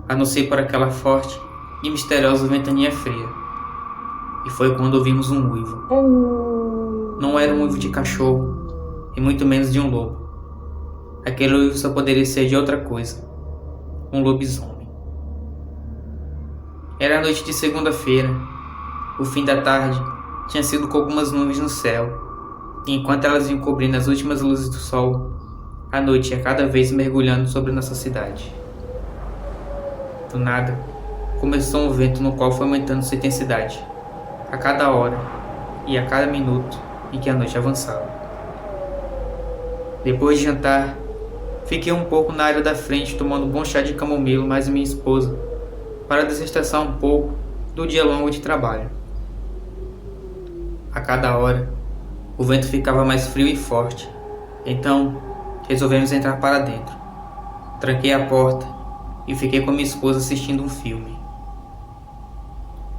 a não ser por aquela forte e misteriosa ventania fria. E foi quando ouvimos um uivo. Não era um uivo de cachorro, e muito menos de um lobo. Aquele uivo só poderia ser de outra coisa: um lobisomem. Era a noite de segunda-feira. O fim da tarde tinha sido com algumas nuvens no céu, e enquanto elas iam cobrindo as últimas luzes do sol, a noite ia cada vez mergulhando sobre nossa cidade. Do nada, começou um vento no qual foi aumentando sua intensidade, a cada hora e a cada minuto em que a noite avançava. Depois de jantar, fiquei um pouco na área da frente tomando um bom chá de camomila mais minha esposa, para desestressar um pouco do dia longo de trabalho. A cada hora, o vento ficava mais frio e forte, então resolvemos entrar para dentro. Tranquei a porta e fiquei com minha esposa assistindo um filme.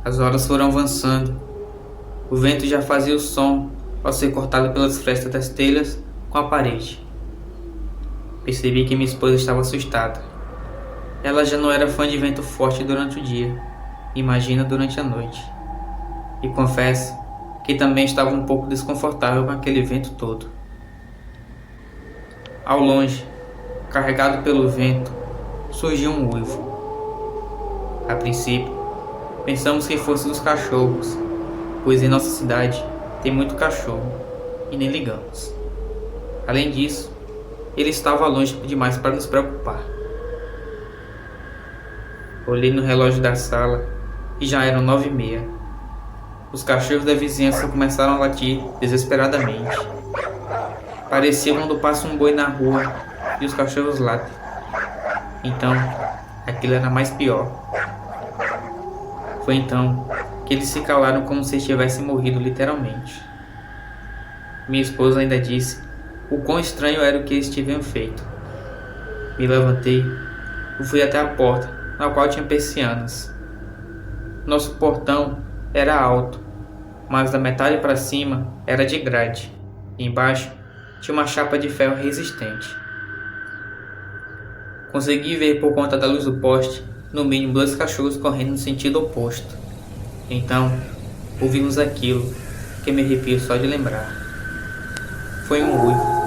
As horas foram avançando. O vento já fazia o som ao ser cortado pelas frestas das telhas com a parede. Percebi que minha esposa estava assustada. Ela já não era fã de vento forte durante o dia, imagina durante a noite. E confesso que também estava um pouco desconfortável com aquele vento todo. Ao longe, carregado pelo vento, surgiu um uivo. A princípio, pensamos que fosse dos cachorros, pois em nossa cidade tem muito cachorro e nem ligamos. Além disso, ele estava longe demais para nos preocupar. Olhei no relógio da sala e já eram 9h30. Os cachorros da vizinhança começaram a latir desesperadamente. Parecia quando passa um boi na rua e os cachorros latem. Então, aquilo era mais pior. Foi então que eles se calaram como se tivessem morrido literalmente. Minha esposa ainda disse o quão estranho era o que eles tinham feito. Me levantei e fui até a porta, na qual tinha persianas. Nosso portão era alto, mas da metade para cima era de grade, e embaixo tinha uma chapa de ferro resistente. Consegui ver por conta da luz do poste, no mínimo 2 cachorros correndo no sentido oposto. Então, ouvimos aquilo que me arrepio só de lembrar. Foi um uivo.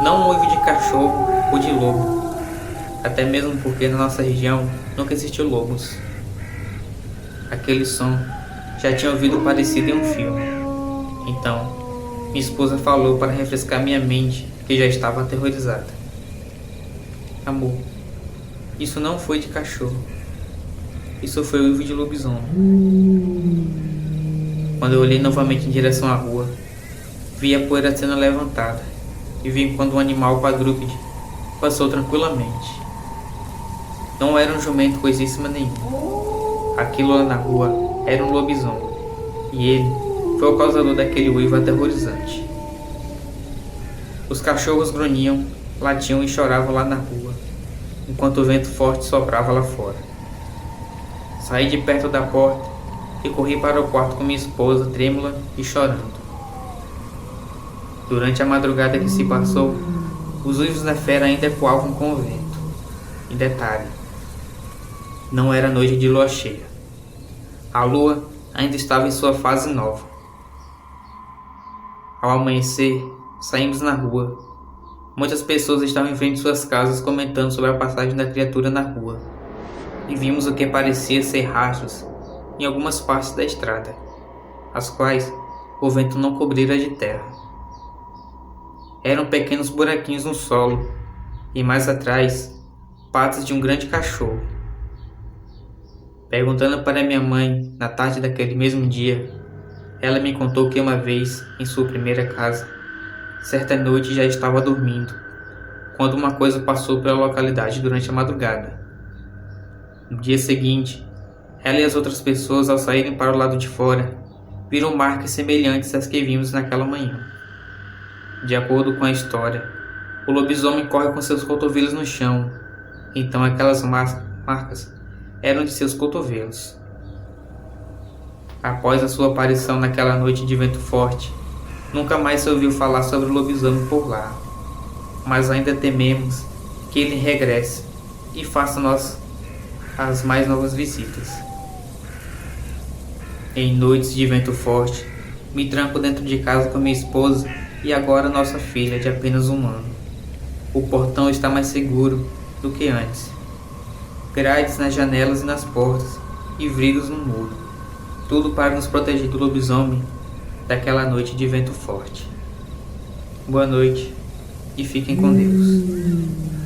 Não um uivo de cachorro ou de lobo, até mesmo porque na nossa região nunca existiu lobos. Aquele som já tinha ouvido parecido em um filme. Então, minha esposa falou para refrescar minha mente, que já estava aterrorizada. Amor, isso não foi de cachorro. Isso foi o uivo de lobisomem. Quando eu olhei novamente em direção à rua, vi a poeira sendo levantada e vi quando um animal quadrúpede passou tranquilamente. Não era um jumento coisíssima nenhuma. Aquilo lá na rua era um lobisomem, e ele foi o causador daquele uivo aterrorizante. Os cachorros grunhiam, latiam e choravam lá na rua, enquanto o vento forte soprava lá fora. Saí de perto da porta e corri para o quarto com minha esposa trêmula e chorando. Durante a madrugada que se passou, os uivos da fera ainda ecoavam com o vento. E detalhe, não era noite de lua cheia. A lua ainda estava em sua fase nova. Ao amanhecer, saímos na rua. Muitas pessoas estavam em frente de suas casas comentando sobre a passagem da criatura na rua. E vimos o que parecia ser rastros em algumas partes da estrada, as quais o vento não cobrira de terra. Eram pequenos buraquinhos no solo, e mais atrás, patas de um grande cachorro. Perguntando para minha mãe, na tarde daquele mesmo dia, ela me contou que uma vez, em sua primeira casa, certa noite já estava dormindo, quando uma coisa passou pela localidade durante a madrugada. No dia seguinte, ela e as outras pessoas, ao saírem para o lado de fora, viram marcas semelhantes às que vimos naquela manhã. De acordo com a história, o lobisomem corre com seus cotovelos no chão, então aquelas marcas eram de seus cotovelos. Após a sua aparição naquela noite de vento forte, nunca mais se ouviu falar sobre o lobisomem por lá, mas ainda tememos que ele regresse e faça as mais novas visitas. Em noites de vento forte, me tranco dentro de casa com minha esposa e agora nossa filha de apenas 1 ano. O portão está mais seguro do que antes. Grades nas janelas e nas portas e vidros no muro. Tudo para nos proteger do lobisomem daquela noite de vento forte. Boa noite e fiquem com Deus.